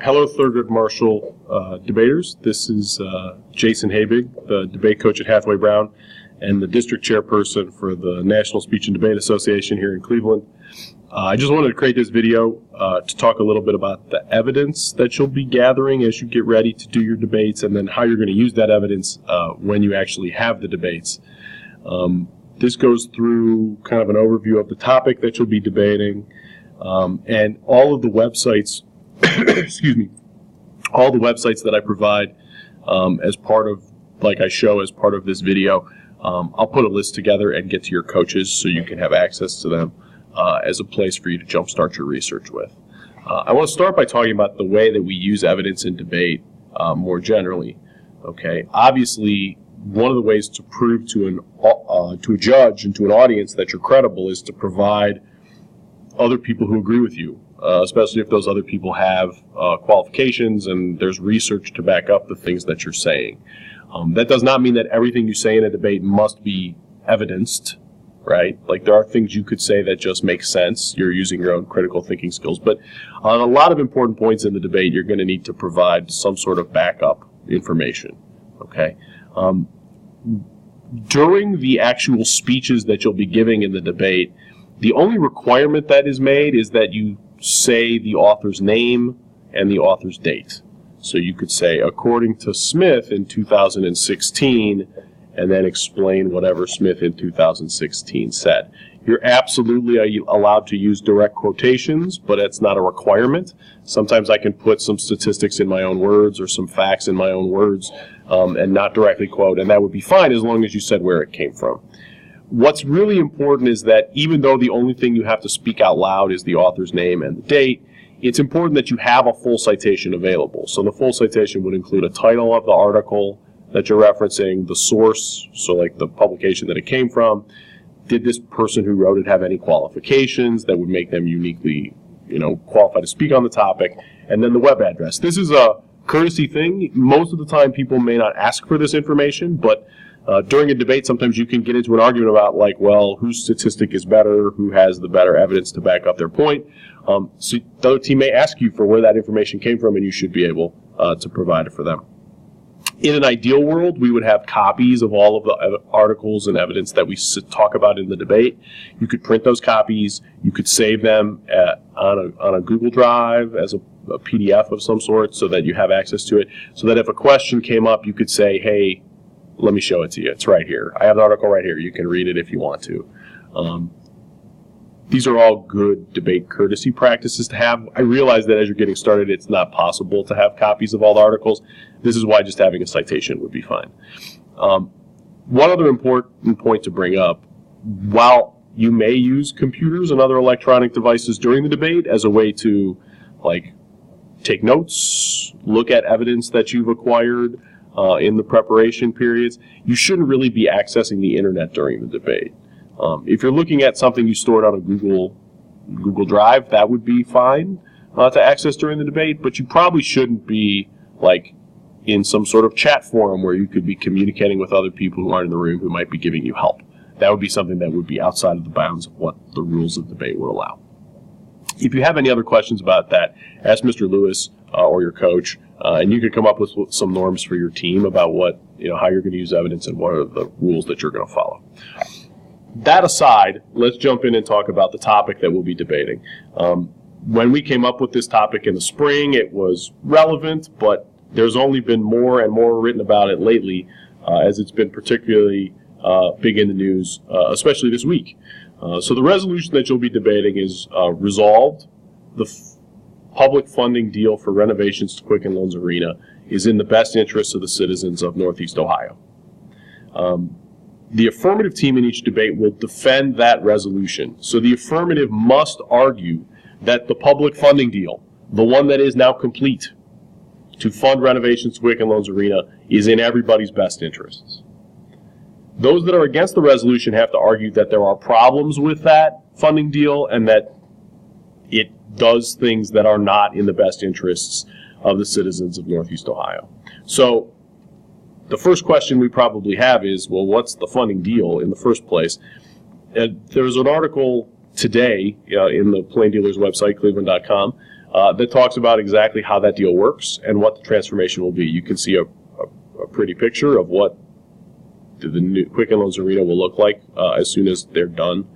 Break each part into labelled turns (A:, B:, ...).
A: Hello, Thurgood Marshall debaters. This is Jason Habig, the debate coach at Hathaway Brown and the district chairperson for the National Speech and Debate Association here in Cleveland. I just wanted to create this video to talk a little bit about the evidence that you'll be gathering as you get ready to do your debates, and then how you're going to use that evidence when you actually have the debates. This goes through kind of an overview of the topic that you'll be debating, and all of the websites excuse me, all the websites that I provide as part of, like I show as part of this video. I'll put a list together and get to your coaches so you can have access to them as a place for you to jumpstart your research with. I want to start by talking about the way that we use evidence in debate more generally. Okay, obviously, one of the ways to prove to a judge and to an audience that you're credible is to provide other people who agree with you. Especially if those other people have qualifications and there's research to back up the things that you're saying. That does not mean that everything you say in a debate must be evidenced, right? Like, there are things you could say that just make sense. You're using your own critical thinking skills. But on a lot of important points in the debate, you're going to need to provide some sort of backup information, okay? During the actual speeches that you'll be giving in the debate, the only requirement that is made is that you say the author's name and the author's date. So you could say, according to Smith in 2016, and then explain whatever Smith in 2016 said. You're absolutely allowed to use direct quotations, but it's not a requirement. Sometimes I can put some statistics in my own words or some facts in my own words and not directly quote, and that would be fine as long as you said where it came from. What's really important is that even though the only thing you have to speak out loud is the author's name and the date, it's important that you have a full citation available. So the full citation would include a title of the article that you're referencing, the source, so like the publication that it came from. Did this person who wrote it have any qualifications that would make them uniquely, qualified to speak on the topic? And then the web address. This is a courtesy thing. Most of the time people may not ask for this information, but during a debate, sometimes you can get into an argument about, like, well, whose statistic is better, who has the better evidence to back up their point. So the other team may ask you for where that information came from, and you should be able to provide it for them. In an ideal world, we would have copies of all of the articles and evidence that we talk about in the debate. You could print those copies. You could save them on a Google Drive as a PDF of some sort so that you have access to it, so that if a question came up, you could say, hey, let me show it to you. It's right here. I have the article right here. You can read it if you want to. These are all good debate courtesy practices to have. I realize that as you're getting started, it's not possible to have copies of all the articles. This is why just having a citation would be fine. One other important point to bring up, while you may use computers and other electronic devices during the debate as a way to, like, take notes, look at evidence that you've acquired, in the preparation periods, you shouldn't really be accessing the internet during the debate. If you're looking at something you stored on a Google Drive, that would be fine to access during the debate, but you probably shouldn't be, like, in some sort of chat forum where you could be communicating with other people who aren't in the room who might be giving you help. That would be something that would be outside of the bounds of what the rules of debate would allow. If you have any other questions about that, ask Mr. Lewis or your coach, and you can come up with some norms for your team about what, how you're going to use evidence and what are the rules that you're going to follow. That aside, let's jump in and talk about the topic that we'll be debating. When we came up with this topic in the spring, it was relevant, but there's only been more and more written about it lately, as it's been particularly big in the news, especially this week. So the resolution that you'll be debating is resolved. The public funding deal for renovations to Quicken Loans Arena is in the best interest of the citizens of Northeast Ohio. The affirmative team in each debate will defend that resolution. So the affirmative must argue that the public funding deal, the one that is now complete to fund renovations to Quicken Loans Arena, is in everybody's best interests. Those that are against the resolution have to argue that there are problems with that funding deal and that it does things that are not in the best interests of the citizens of Northeast Ohio. So the first question we probably have is, well, what's the funding deal in the first place? There's an article today in the Plain Dealer's website, cleveland.com, that talks about exactly how that deal works and what the transformation will be. You can see a pretty picture of what the new Quicken Loans Arena will look like as soon as they're done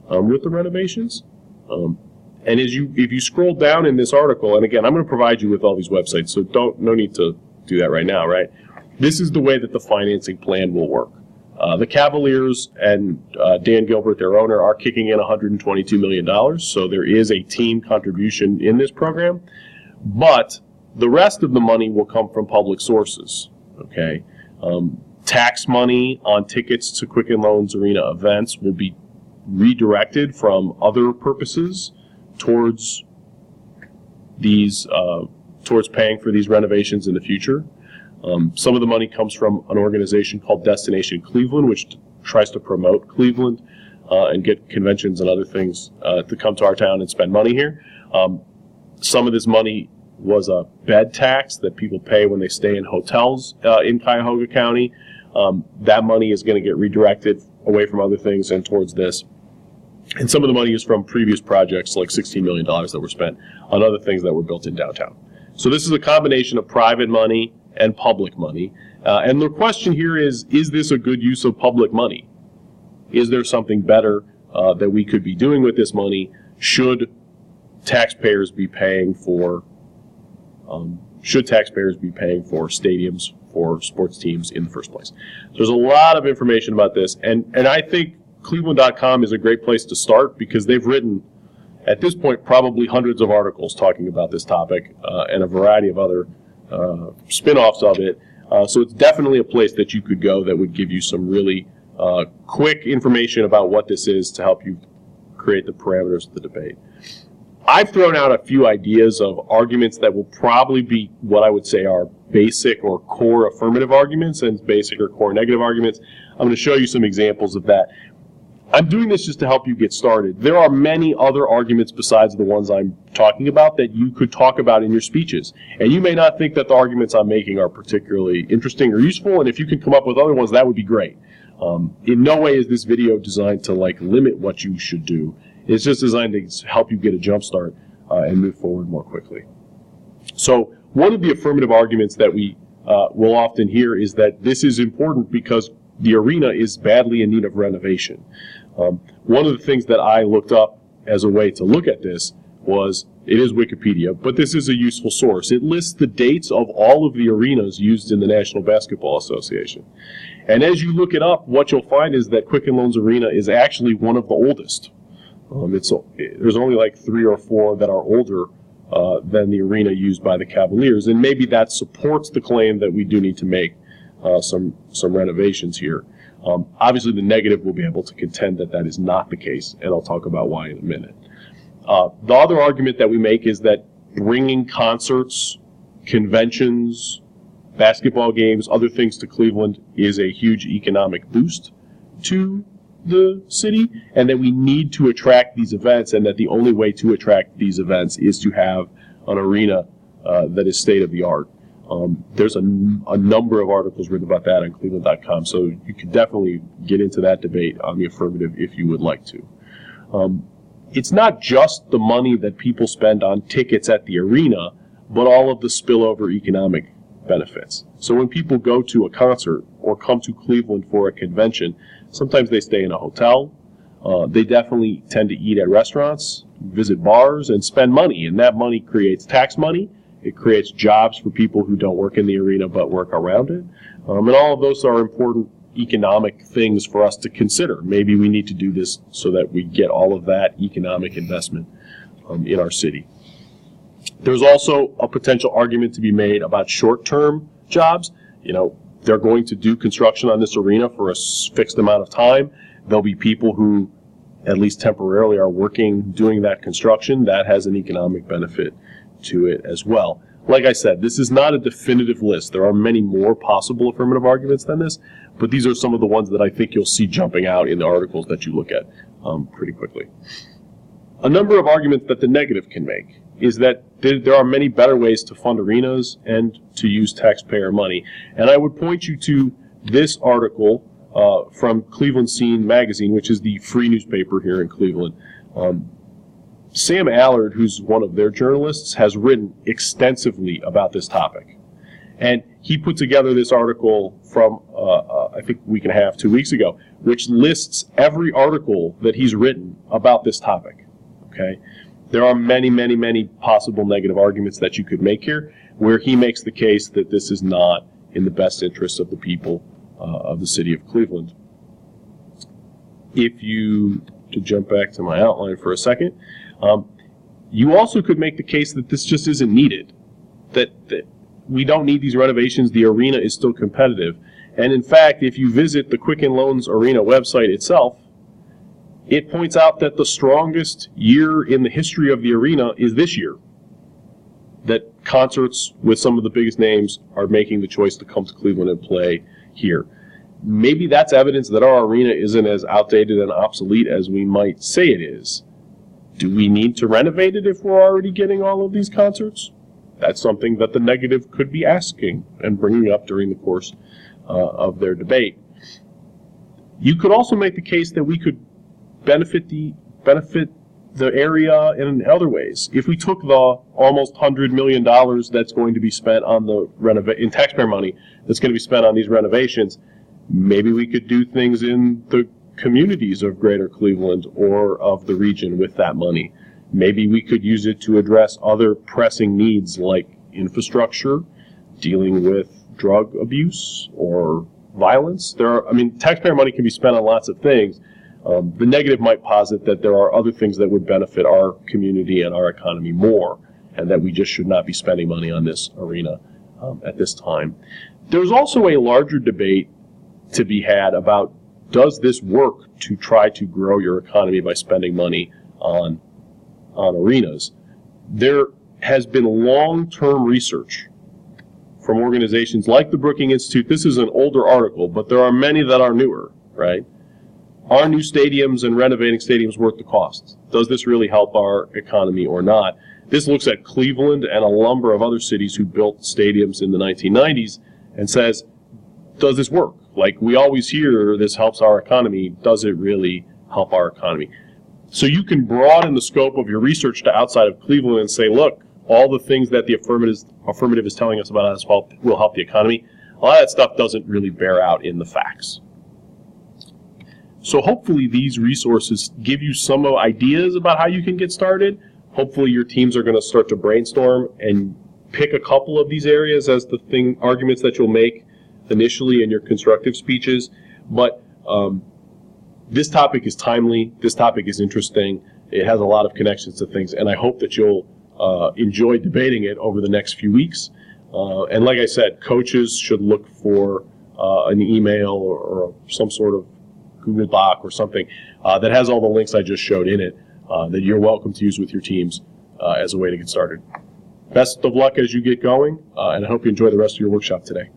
A: with the renovations. And if you scroll down in this article, and again, I'm going to provide you with all these websites, so no need to do that right now, right? This is the way that the financing plan will work. The Cavaliers and Dan Gilbert, their owner, are kicking in $122 million, so there is a team contribution in this program, but the rest of the money will come from public sources, okay? Tax money on tickets to Quicken Loans Arena events will be redirected from other purposes towards these, towards paying for these renovations in the future. Some of the money comes from an organization called Destination Cleveland, which tries to promote Cleveland and get conventions and other things to come to our town and spend money here. Some of this money was a bed tax that people pay when they stay in hotels in Cuyahoga County. That money is going to get redirected away from other things and towards this. And some of the money is from previous projects, like $16 million that were spent on other things that were built in downtown. So this is a combination of private money and public money. And the question here is this a good use of public money? Is there something better that we could be doing with this money? Should taxpayers be paying for stadiums for sports teams in the first place? There's a lot of information about this, and I think Cleveland.com is a great place to start because they've written, at this point, probably hundreds of articles talking about this topic and a variety of other spin-offs of it. So it's definitely a place that you could go that would give you some really quick information about what this is to help you create the parameters of the debate. I've thrown out a few ideas of arguments that will probably be what I would say are basic or core affirmative arguments and basic or core negative arguments. I'm going to show you some examples of that. I'm doing this just to help you get started. There are many other arguments besides the ones I'm talking about that you could talk about in your speeches. And you may not think that the arguments I'm making are particularly interesting or useful, and if you can come up with other ones, that would be great. In no way is this video designed to limit what you should do. It's just designed to help you get a jump start and move forward more quickly. So one of the affirmative arguments that we will often hear is that this is important because the arena is badly in need of renovation. One of the things that I looked up as a way to look at this was, it is Wikipedia, but this is a useful source. It lists the dates of all of the arenas used in the National Basketball Association. And as you look it up, what you'll find is that Quicken Loans Arena is actually one of the oldest. There's only like 3 or 4 that are older than the arena used by the Cavaliers, and maybe that supports the claim that we do need to make some renovations here. Obviously, the negative will be able to contend that that is not the case, and I'll talk about why in a minute. The other argument that we make is that bringing concerts, conventions, basketball games, other things to Cleveland is a huge economic boost to the city, and that we need to attract these events, and that the only way to attract these events is to have an arena that is state-of-the-art. There's a number of articles written about that on Cleveland.com, so you could definitely get into that debate on the affirmative if you would like to. It's not just the money that people spend on tickets at the arena, but all of the spillover economic benefits. So when people go to a concert or come to Cleveland for a convention, sometimes they stay in a hotel. They definitely tend to eat at restaurants, visit bars, and spend money, and that money creates tax money. It creates jobs for people who don't work in the arena but work around it. And all of those are important economic things for us to consider. Maybe we need to do this so that we get all of that economic investment in our city. There's also a potential argument to be made about short-term jobs. They're going to do construction on this arena for a fixed amount of time. There'll be people who, at least temporarily, are working doing that construction. That has an economic benefit to it as well. Like I said, this is not a definitive list. There are many more possible affirmative arguments than this, but these are some of the ones that I think you'll see jumping out in the articles that you look at pretty quickly. A number of arguments that the negative can make is that there are many better ways to fund arenas and to use taxpayer money. And I would point you to this article from Cleveland Scene magazine, which is the free newspaper here in Cleveland. Sam Allard, who's one of their journalists, has written extensively about this topic. And he put together this article from, I think, a week and a half, 2 weeks ago, which lists every article that he's written about this topic. Okay? There are many, many, many possible negative arguments that you could make here, where he makes the case that this is not in the best interest of the people of the city of Cleveland. If you, to jump back to my outline for a second, you also could make the case that this just isn't needed, that we don't need these renovations, the arena is still competitive. And in fact, if you visit the Quicken Loans Arena website itself, it points out that the strongest year in the history of the arena is this year. That concerts with some of the biggest names are making the choice to come to Cleveland and play here. Maybe that's evidence that our arena isn't as outdated and obsolete as we might say it is. Do we need to renovate it if we're already getting all of these concerts? That's something that the negative could be asking and bringing up during the course of their debate. You could also make the case that we could benefit the area in other ways. If we took the almost $100 million that's going to be spent on in taxpayer money that's going to be spent on these renovations, maybe we could do things in the communities of Greater Cleveland or of the region with that money. Maybe we could use it to address other pressing needs like infrastructure, dealing with drug abuse or violence. Taxpayer money can be spent on lots of things. The negative might posit that there are other things that would benefit our community and our economy more, and that we just should not be spending money on this arena at this time. There's also a larger debate to be had about, does this work to try to grow your economy by spending money on arenas? There has been long-term research from organizations like the Brookings Institute. This is an older article, but there are many that are newer, right? Are new stadiums and renovating stadiums worth the cost? Does this really help our economy or not? This looks at Cleveland and a number of other cities who built stadiums in the 1990s and says, does this work? Like, we always hear this helps our economy. Does it really help our economy? So you can broaden the scope of your research to outside of Cleveland and say, look, all the things that the affirmative is telling us about how this will help the economy, a lot of that stuff doesn't really bear out in the facts. So hopefully these resources give you some ideas about how you can get started. Hopefully your teams are going to start to brainstorm and pick a couple of these areas as the arguments that you'll make initially in your constructive speeches. But this topic is timely. This topic is interesting. It has a lot of connections to things, and I hope that you'll enjoy debating it over the next few weeks. And like I said, coaches should look for an email or some sort of Google Doc or something that has all the links I just showed in it that you're welcome to use with your teams as a way to get started. Best of luck as you get going, and I hope you enjoy the rest of your workshop today.